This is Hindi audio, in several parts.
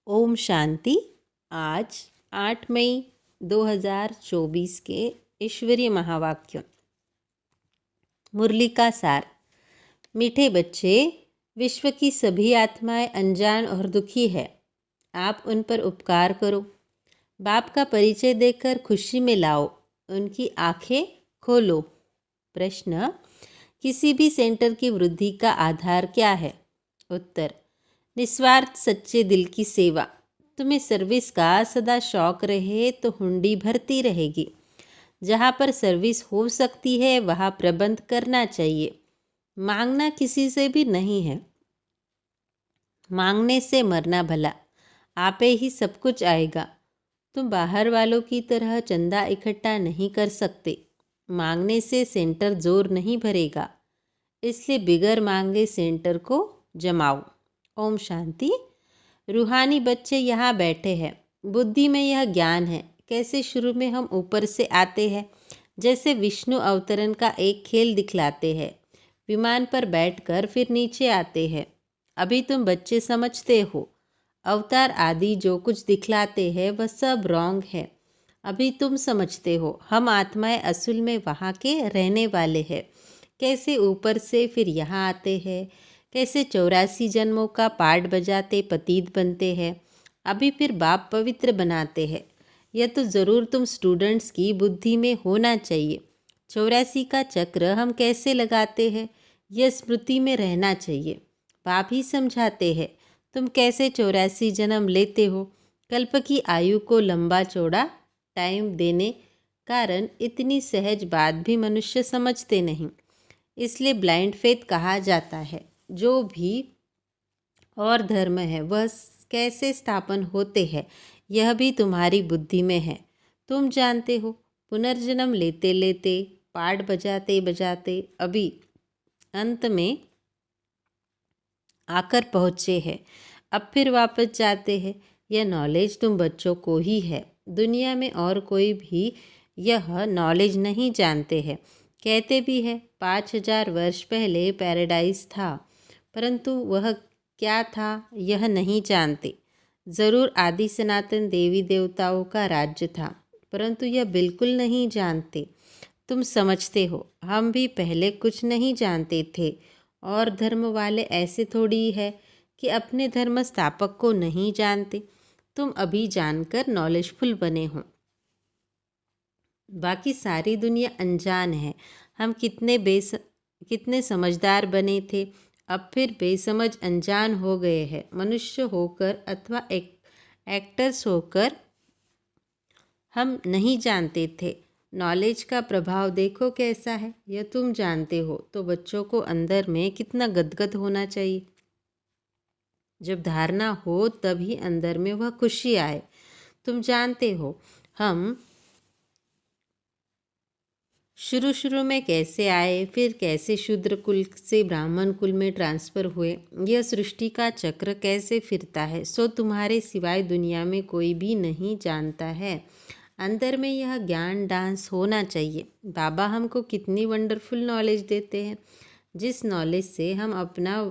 ओम शांति। आज 8 मई 2024 के ईश्वरीय महावाक्य। मुरली का सार। मीठे बच्चे, विश्व की सभी आत्माएं अनजान और दुखी है। आप उन पर उपकार करो। बाप का परिचय देकर खुशी में लाओ। उनकी आंखें खोलो। प्रश्न: किसी भी सेंटर की वृद्धि का आधार क्या है? उत्तर: निस्वार्थ सच्चे दिल की सेवा। तुम्हें सर्विस का सदा शौक रहे तो हुंडी भरती रहेगी। जहाँ पर सर्विस हो सकती है वहाँ प्रबंध करना चाहिए। मांगना किसी से भी नहीं है। मांगने से मरना भला। आपे ही सब कुछ आएगा। तुम बाहर वालों की तरह चंदा इकट्ठा नहीं कर सकते। मांगने से सेंटर जोर नहीं भरेगा। इसलिए बिगर मांगे सेंटर को जमाओ। ओम शांति। रूहानी बच्चे यहाँ बैठे हैं। बुद्धि में यह ज्ञान है। कैसे शुरू में हम ऊपर से आते हैं, जैसे विष्णु अवतरण का एक खेल दिखलाते हैं। विमान पर बैठकर फिर नीचे आते हैं। अभी तुम बच्चे समझते हो अवतार आदि जो कुछ दिखलाते हैं वह सब रॉन्ग है। अभी तुम समझते हो हम आत्माएं असल में वहाँ के रहने वाले हैं। कैसे ऊपर से फिर यहाँ आते हैं, कैसे 84 जन्मों का पाठ बजाते पतित बनते हैं, अभी फिर बाप पवित्र बनाते हैं। यह तो ज़रूर तुम स्टूडेंट्स की बुद्धि में होना चाहिए। 84 का चक्र हम कैसे लगाते हैं यह स्मृति में रहना चाहिए। बाप ही समझाते हैं तुम कैसे 84 जन्म लेते हो। कल्प की आयु को लंबा चौड़ा टाइम देने कारण इतनी सहज बात भी मनुष्य समझते नहीं। इसलिए ब्लाइंड फेथ कहा जाता है। जो भी और धर्म है वह कैसे स्थापन होते हैं यह भी तुम्हारी बुद्धि में है। तुम जानते हो पुनर्जन्म लेते लेते पाठ बजाते बजाते अभी अंत में आकर पहुँचे हैं। अब फिर वापस जाते हैं। यह नॉलेज तुम बच्चों को ही है। दुनिया में और कोई भी यह नॉलेज नहीं जानते हैं। कहते भी है 5000 वर्ष पहले पैराडाइज था, परंतु वह क्या था यह नहीं जानते। ज़रूर आदि सनातन देवी देवताओं का राज्य था, परंतु यह बिल्कुल नहीं जानते। तुम समझते हो हम भी पहले कुछ नहीं जानते थे। और धर्म वाले ऐसे थोड़ी है कि अपने धर्म स्थापक को नहीं जानते। तुम अभी जानकर नॉलेजफुल बने हो। बाकी सारी दुनिया अनजान है। हम कितने समझदार बने थे, अब फिर बेसमझ अनजान हो गए हैं। मनुष्य होकर अथवा एक्टर्स होकर हम नहीं जानते थे। नॉलेज का प्रभाव देखो कैसा है। यह तुम जानते हो तो बच्चों को अंदर में कितना गदगद होना चाहिए। जब धारणा हो तभी अंदर में वह खुशी आए। तुम जानते हो हम शुरू में कैसे आए, फिर कैसे शूद्र कुल से ब्राह्मण कुल में ट्रांसफ़र हुए। यह सृष्टि का चक्र कैसे फिरता है सो तुम्हारे सिवाय दुनिया में कोई भी नहीं जानता है। अंदर में यह ज्ञान डांस होना चाहिए। बाबा हमको कितनी वंडरफुल नॉलेज देते हैं, जिस नॉलेज से हम अपना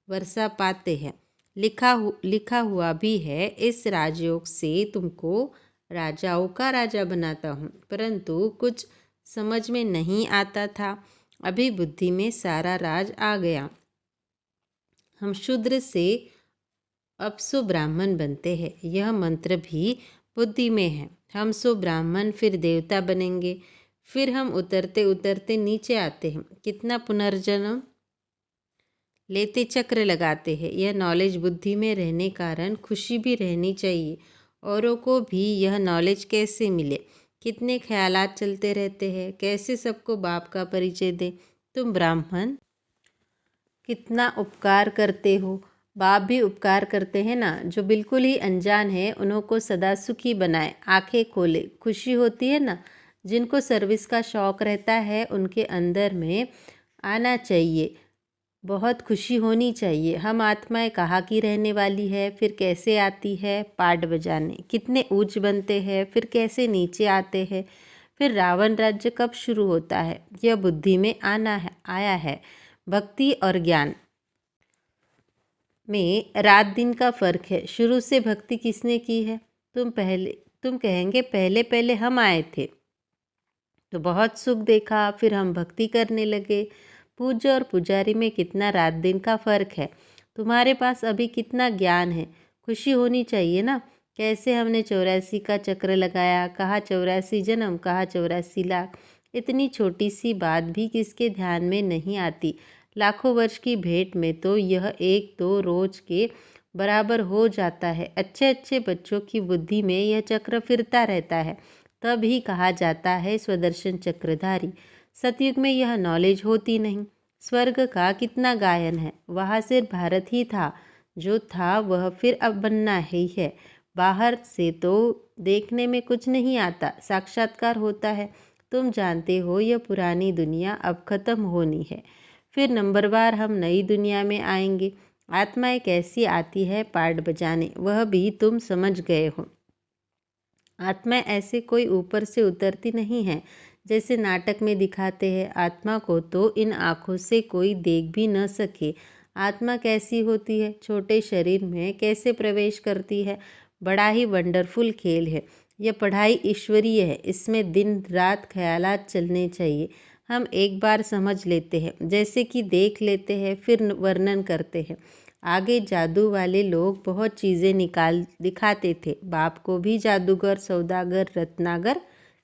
वर्षा पाते हैं। लिखा हुआ भी है, इस राजयोग से तुमको राजाओं का राजा बनाता हूँ। परंतु कुछ समझ में नहीं आता था। अभी बुद्धि में सारा राज आ गया। हम शूद्र से अब सो ब्राह्मण बनते हैं। यह मंत्र भी बुद्धि में है। हम सो ब्राह्मण फिर देवता बनेंगे। फिर हम उतरते उतरते नीचे आते हैं। कितना पुनर्जन्म लेते चक्र लगाते हैं। यह नॉलेज बुद्धि में रहने कारण खुशी भी रहनी चाहिए। औरों को भी यह नॉलेज कैसे मिले। कितने ख्यालात चलते रहते हैं, कैसे सबको बाप का परिचय दे। तुम ब्राह्मण कितना उपकार करते हो। बाप भी उपकार करते हैं ना। जो बिल्कुल ही अनजान है उन्हों को सदा सुखी बनाए, आंखें खोले। खुशी होती है ना। जिनको सर्विस का शौक़ रहता है उनके अंदर में आना चाहिए। बहुत खुशी होनी चाहिए। हम आत्माएं कहाँ की रहने वाली है, फिर कैसे आती है पाठ बजाने। कितने ऊंच बनते हैं, फिर कैसे नीचे आते हैं। फिर रावण राज्य कब शुरू होता है यह बुद्धि में आया है। भक्ति और ज्ञान में रात दिन का फ़र्क है। शुरू से भक्ति किसने की है? तुम कहेंगे पहले पहले हम आए थे तो बहुत सुख देखा, फिर हम भक्ति करने लगे। पूज्य और पुजारी में कितना रात दिन का फ़र्क है। तुम्हारे पास अभी कितना ज्ञान है, खुशी होनी चाहिए ना। कैसे हमने 84 का चक्र लगाया, कहा 84 जन्म, कहा 84 लाख। इतनी छोटी सी बात भी किसके ध्यान में नहीं आती। लाखों वर्ष की भेंट में तो यह एक दो रोज के बराबर हो जाता है। अच्छे अच्छे बच्चों की बुद्धि में यह चक्र फिरता रहता है, तब ही कहा जाता है स्वदर्शन चक्रधारी। सतयुग में यह नॉलेज होती नहीं। स्वर्ग का कितना गायन है, वहाँ सिर्फ भारत ही था। जो था वह फिर अब बनना ही है। बाहर से तो देखने में कुछ नहीं आता, साक्षात्कार होता है। तुम जानते हो यह पुरानी दुनिया अब खत्म होनी है, फिर नंबरवार हम नई दुनिया में आएंगे। आत्मा एक ऐसी आती है पार्ट बजाने, वह भी तुम समझ गए हो। आत्मा ऐसे कोई ऊपर से उतरती नहीं है जैसे नाटक में दिखाते हैं। आत्मा को तो इन आँखों से कोई देख भी न सके। आत्मा कैसी होती है, छोटे शरीर में कैसे प्रवेश करती है, बड़ा ही वंडरफुल खेल है। यह पढ़ाई ईश्वरीय है, इसमें दिन रात ख्यालात चलने चाहिए। हम एक बार समझ लेते हैं, जैसे कि देख लेते हैं फिर वर्णन करते हैं। आगे जादू वाले लोग बहुत चीज़ें निकाल दिखाते थे। बाप को भी जादूगर, सौदागर, रत्नागर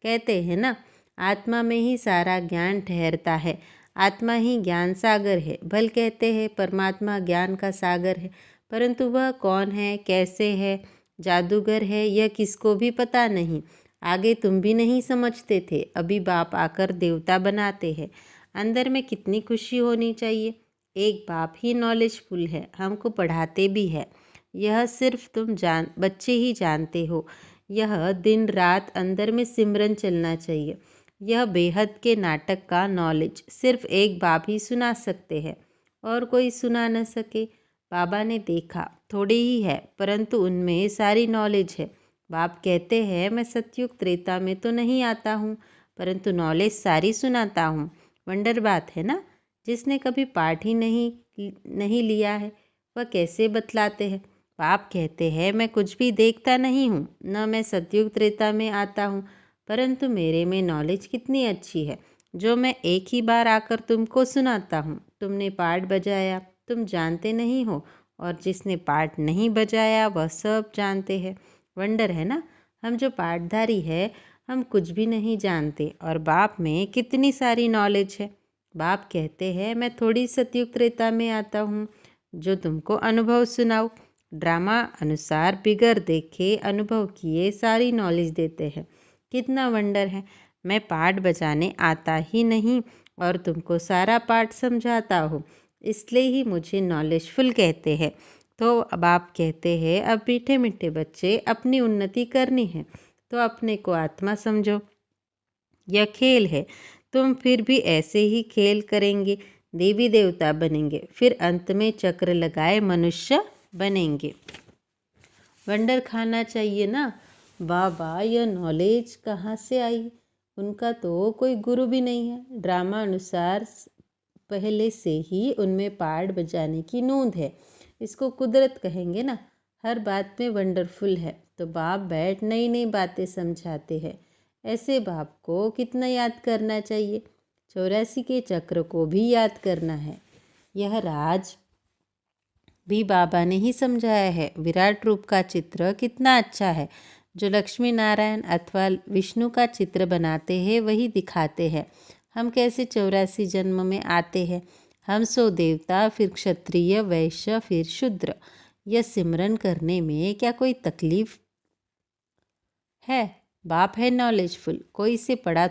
कहते हैं ना। आत्मा में ही सारा ज्ञान ठहरता है। आत्मा ही ज्ञान सागर है। भल कहते हैं परमात्मा ज्ञान का सागर है, परंतु वह कौन है, कैसे है, जादूगर है, यह किसको भी पता नहीं। आगे तुम भी नहीं समझते थे, अभी बाप आकर देवता बनाते हैं। अंदर में कितनी खुशी होनी चाहिए। एक बाप ही नॉलेजफुल है, हमको पढ़ाते भी है। यह सिर्फ तुम बच्चे ही जानते हो। यह दिन रात अंदर में सिमरन चलना चाहिए। यह बेहद के नाटक का नॉलेज सिर्फ एक बाप ही सुना सकते हैं, और कोई सुना न सके। बाबा ने देखा थोड़ी ही है, परंतु उनमें सारी नॉलेज है। बाप कहते हैं मैं सतयुग त्रेता में तो नहीं आता हूँ, परंतु नॉलेज सारी सुनाता हूँ। वंडर बात है ना। जिसने कभी पाठ ही नहीं लिया है, वह कैसे बतलाते हैं। बाप कहते हैं मैं कुछ भी देखता नहीं हूँ, न मैं सतयुग त्रेता में आता हूँ, परंतु मेरे में नॉलेज कितनी अच्छी है, जो मैं एक ही बार आकर तुमको सुनाता हूँ। तुमने पाठ बजाया, तुम जानते नहीं हो, और जिसने पाठ नहीं बजाया वह सब जानते हैं। वंडर है ना। हम जो पाठधारी है, हम कुछ भी नहीं जानते, और बाप में कितनी सारी नॉलेज है। बाप कहते हैं मैं थोड़ी सतयुग त्रेता में आता हूँ, जो तुमको अनुभव सुनाओ। ड्रामा अनुसार बिगर देखे अनुभव किए सारी नॉलेज देते हैं। कितना वंडर है। मैं पाठ बजाने आता ही नहीं और तुमको सारा पाठ समझाता हूँ, इसलिए ही मुझे नॉलेजफुल कहते हैं। तो अब आप कहते हैं अब मीठे मीठे बच्चे अपनी उन्नति करनी है तो अपने को आत्मा समझो। यह खेल है, तुम फिर भी ऐसे ही खेल करेंगे, देवी देवता बनेंगे, फिर अंत में चक्र लगाए मनुष्य बनेंगे। वंडर खाना चाहिए ना। बाबा यह नॉलेज कहाँ से आई, उनका तो कोई गुरु भी नहीं है। ड्रामा अनुसार पहले से ही उनमें पाठ बजाने की नूंद है, इसको कुदरत कहेंगे ना। हर बात में वंडरफुल है, तो बाप बैठ नई नई बातें समझाते हैं। ऐसे बाप को कितना याद करना चाहिए। 84 के चक्र को भी याद करना है। यह राज भी बाबा ने ही समझाया है। विराट रूप का चित्र कितना अच्छा है। जो लक्ष्मी नारायण अथवा विष्णु का चित्र बनाते हैं वही दिखाते हैं हम कैसे 84 जन्म में आते हैं। हम सो देवता, फिर क्षत्रिय, वैश्य, फिर शूद्र। यह सिमरन करने में क्या कोई तकलीफ है। बाप है नॉलेजफुल, कोई से पढ़ा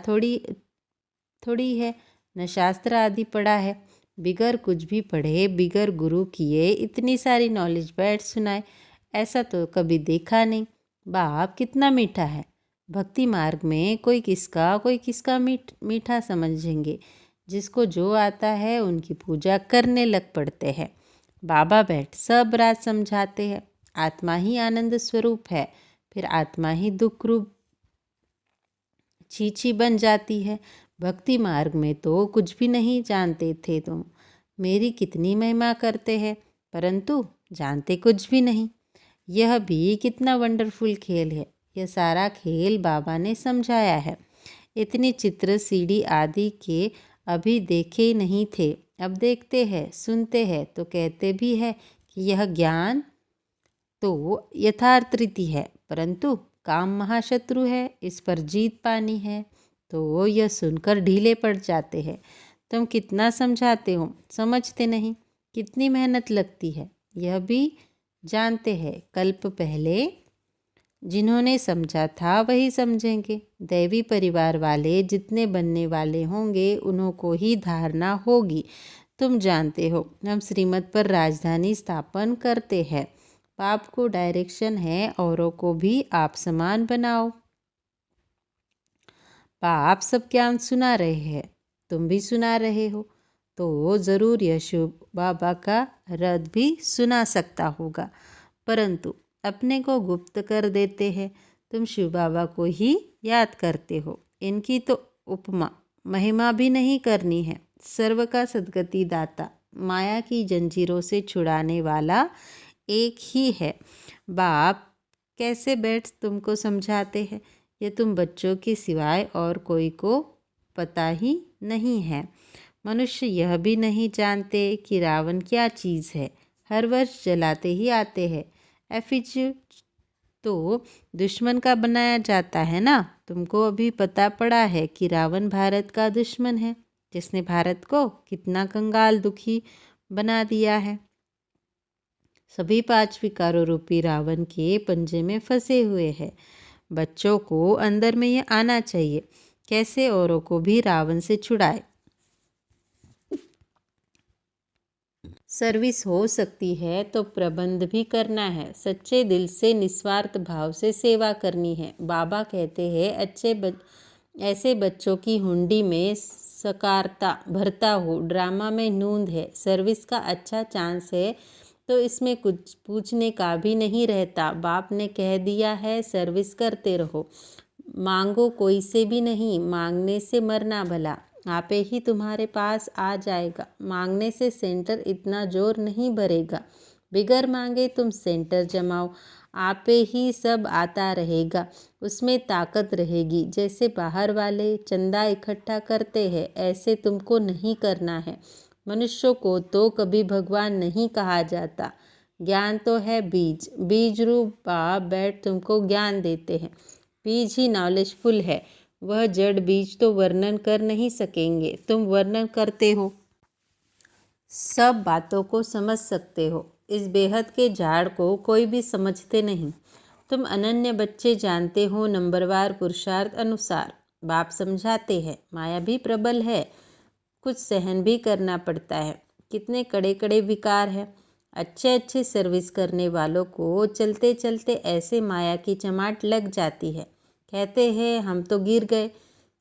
थोड़ी है, न शास्त्र आदि पढ़ा है। बिगर कुछ भी पढ़े, बिगर गुरु किए इतनी सारी नॉलेज बैठ सुनाए, ऐसा तो कभी देखा नहीं। बाप कितना मीठा है। भक्ति मार्ग में कोई किसका मीठा समझेंगे। जिसको जो आता है उनकी पूजा करने लग पड़ते हैं। बाबा बैठ सब राज समझाते हैं। आत्मा ही आनंद स्वरूप है, फिर आत्मा ही दुख रूप छीछी बन जाती है। भक्ति मार्ग में तो कुछ भी नहीं जानते थे तुम। मेरी कितनी महिमा करते हैं, परंतु जानते कुछ भी नहीं। यह भी कितना वंडरफुल खेल है। यह सारा खेल बाबा ने समझाया है। इतनी चित्र सीढ़ी आदि के अभी देखे नहीं थे, अब देखते हैं, सुनते हैं तो कहते भी है कि यह ज्ञान तो यथार्थ रीति है, परंतु काम महाशत्रु है, इस पर जीत पानी है। तो यह सुनकर ढीले पड़ जाते हैं। तुम कितना समझाते हो, समझते नहीं। कितनी मेहनत लगती है, यह भी जानते हैं। कल्प पहले जिन्होंने समझा था वही समझेंगे। दैवी परिवार वाले जितने बनने वाले होंगे उन्हों को ही धारणा होगी। तुम जानते हो, हम श्रीमत पर राजधानी स्थापन करते हैं। बाप को डायरेक्शन है, औरों को भी आप समान बनाओ। बाप सब ज्ञान सुना रहे हैं, तुम भी सुना रहे हो, तो ज़रूर यह शिव बाबा का रथ भी सुना सकता होगा, परंतु अपने को गुप्त कर देते हैं। तुम शिव बाबा को ही याद करते हो। इनकी तो उपमा महिमा भी नहीं करनी है। सर्व का सद्गति दाता, माया की जंजीरों से छुड़ाने वाला एक ही है। बाप कैसे बैठ तुमको समझाते हैं, ये तुम बच्चों के सिवाय और कोई को पता ही नहीं है। मनुष्य यह भी नहीं जानते कि रावण क्या चीज़ है। हर वर्ष जलाते ही आते हैं। एफिज तो दुश्मन का बनाया जाता है ना। तुमको अभी पता पड़ा है कि रावण भारत का दुश्मन है, जिसने भारत को कितना कंगाल दुखी बना दिया है। सभी 5 विकारों रूपी रावण के पंजे में फंसे हुए हैं। बच्चों को अंदर में ये आना चाहिए, कैसे औरों को भी रावण से छुड़ाए। सर्विस हो सकती है तो प्रबंध भी करना है। सच्चे दिल से निस्वार्थ भाव से सेवा करनी है। बाबा कहते हैं ऐसे बच्चों की हुंडी में सकारता भरता हो। ड्रामा में नूंद है, सर्विस का अच्छा चांस है, तो इसमें कुछ पूछने का भी नहीं रहता। बाप ने कह दिया है सर्विस करते रहो, मांगो कोई से भी नहीं, मांगने से मरना भला। आपे ही तुम्हारे पास आ जाएगा। मांगने से सेंटर इतना जोर नहीं भरेगा। बिगर मांगे तुम सेंटर जमाओ, आपे ही सब आता रहेगा। उसमें ताकत रहेगी। जैसे बाहर वाले चंदा इकट्ठा करते हैं, ऐसे तुमको नहीं करना है। मनुष्यों को तो कभी भगवान नहीं कहा जाता। ज्ञान तो है बीज, बीज रूप बाप बैठ तुमको ज्ञान देते हैं। बीज ही नॉलेजफुल है, वह जड़ बीज तो वर्णन कर नहीं सकेंगे। तुम वर्णन करते हो, सब बातों को समझ सकते हो। इस बेहद के झाड़ को कोई भी समझते नहीं। तुम अनन्य बच्चे जानते हो, नंबरवार पुरुषार्थ अनुसार। बाप समझाते हैं, माया भी प्रबल है, कुछ सहन भी करना पड़ता है। कितने कड़े कड़े विकार है। अच्छे अच्छे सर्विस करने वालों को चलते चलते ऐसे माया की चमाट लग जाती है। कहते हैं हम तो गिर गए।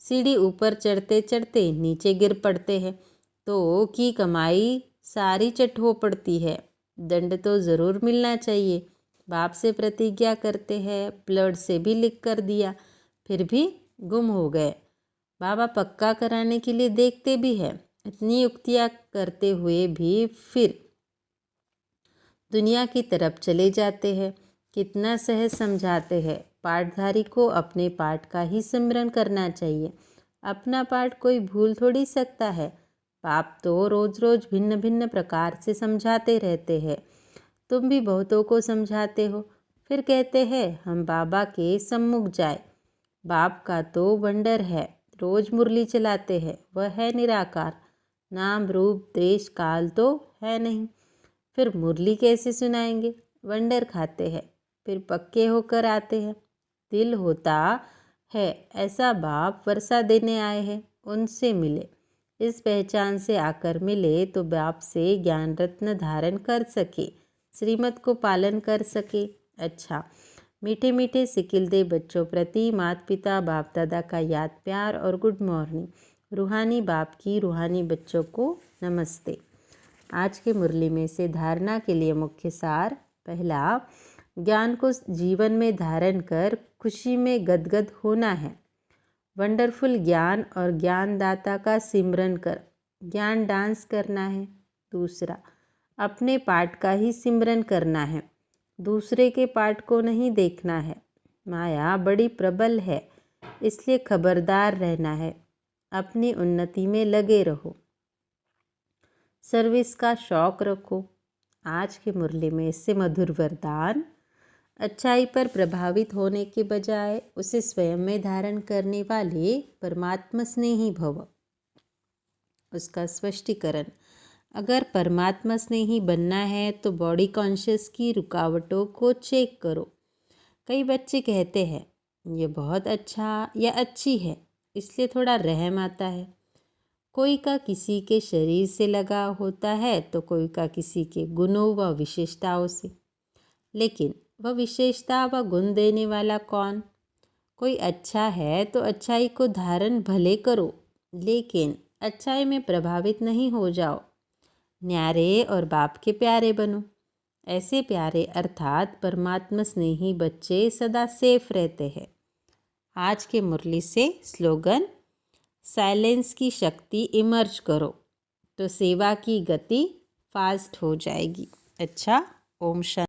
सीढ़ी ऊपर चढ़ते चढ़ते नीचे गिर पड़ते हैं, तो की कमाई सारी चट हो पड़ती है। दंड तो ज़रूर मिलना चाहिए। बाप से प्रतिज्ञा करते हैं, ब्लड से भी लिख कर दिया, फिर भी गुम हो गए। बाबा पक्का कराने के लिए देखते भी है। इतनी युक्तियाँ करते हुए भी फिर दुनिया की तरफ चले जाते हैं। कितना सहज समझाते हैं। पाठधारी को अपने पाठ का ही सिमरन करना चाहिए। अपना पाठ कोई भूल थोड़ी सकता है। बाप तो रोज रोज भिन्न भिन्न प्रकार से समझाते रहते हैं। तुम भी बहुतों को समझाते हो, फिर कहते हैं हम बाबा के सम्मुख जाए। बाप का तो वंडर है, रोज मुरली चलाते हैं, वह है निराकार। नाम रूप देश काल तो है नहीं, फिर मुरली कैसे सुनाएंगे। वंडर खाते हैं, फिर पक्के होकर आते हैं। दिल होता है ऐसा बाप वर्षा देने आए हैं, उनसे मिले। इस पहचान से आकर मिले तो बाप से ज्ञान रत्न धारण कर सके, श्रीमत को पालन कर सके। अच्छा, मीठे मीठे सिकिल दे बच्चों प्रति माता पिता बाप दादा का याद प्यार और गुड मॉर्निंग। रूहानी बाप की रूहानी बच्चों को नमस्ते। आज के मुरली में से धारणा के लिए मुख्य सार। पहला, ज्ञान को जीवन में धारण कर खुशी में गदगद होना है। वंडरफुल ज्ञान और ज्ञानदाता का सिमरन कर ज्ञान डांस करना है। दूसरा, अपने पाठ का ही सिमरन करना है, दूसरे के पाठ को नहीं देखना है। माया बड़ी प्रबल है, इसलिए खबरदार रहना है। अपनी उन्नति में लगे रहो, सर्विस का शौक रखो। आज की मुरली में इससे मधुर वरदान, अच्छाई पर प्रभावित होने के बजाय उसे स्वयं में धारण करने वाले परमात्मा स्नेही भव। उसका स्पष्टीकरण, अगर परमात्मा स्नेही बनना है तो बॉडी कॉन्शियस की रुकावटों को चेक करो। कई बच्चे कहते हैं ये बहुत अच्छा या अच्छी है, इसलिए थोड़ा रहम आता है। कोई का किसी के शरीर से लगाव होता है तो कोई का किसी के गुणों व विशेषताओं से। लेकिन वह विशेषता व गुण देने वाला कौन? कोई अच्छा है तो अच्छाई को धारण भले करो, लेकिन अच्छाई में प्रभावित नहीं हो जाओ। न्यारे और बाप के प्यारे बनो। ऐसे प्यारे अर्थात परमात्मा स्नेही बच्चे सदा सेफ रहते हैं। आज के मुरली से स्लोगन, साइलेंस की शक्ति इमर्ज करो तो सेवा की गति फास्ट हो जाएगी। अच्छा, ओम शांति।